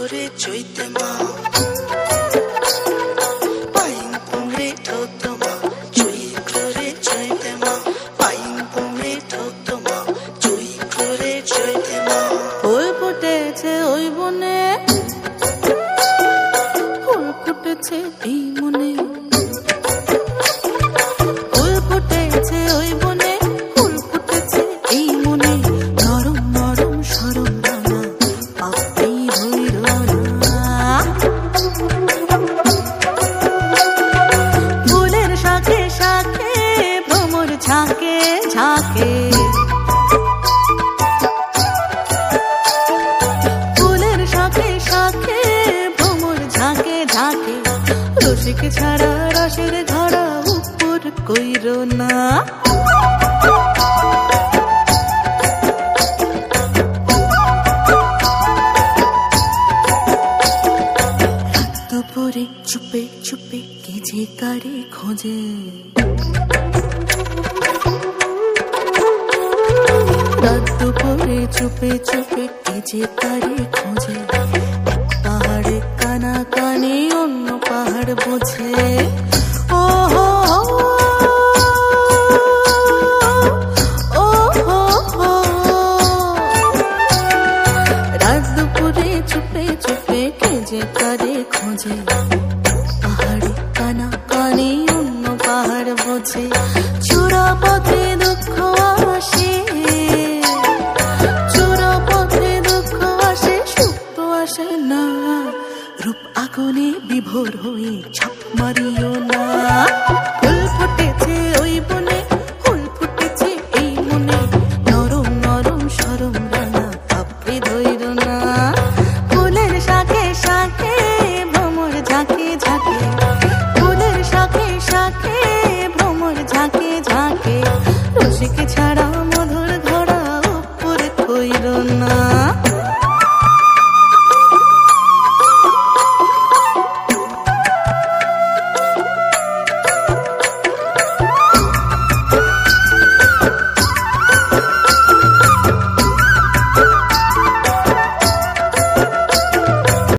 করে চৈতে মা পাইং পুংরে ঠোতো মা চুই করে চৈতে মা পাইং পুংরে ঠোতো মা চুই করে চৈতে মা ফুল ফুটেছে ওই বনে ফুল ফুটেছে এই মনে ফুল ফুটেছে ওই বনে ফুল ফুটেছে এই মনে নরম নরম সরম দানা পাপড়ি হইল না ফুলের শাখে শাখে ভ্রমর ঝাঁকে ঝাঁকে ফুলের শাখে শাখে ভ্রমর ঝাঁকে ঝাঁকে রসিক ছাড়া রসের ধরা উপর কইর না দুপুরে চুপে চুপে কে যে কারে খোঁজে রাত দুপুরে চুপে চুপে কে যে কারে খোঁজে এক পাহাড়ে কানা কানে অন্য পাহাড় বোঝে ও হো ও হো হো রাত দুপুরে চুপে চুপে কে যে কারে খোঁজে পাহাড়ে কানা কানে অন্য পাহাড় বোঝে চূড়া পথে দুঃখ আসে চূড়া পথে দুঃখ আসে সুখ তো আসে না রূপ আগুনে বিভোর হয়ে ছাপ মারিও না ফুল ফুটেছে ওই বনে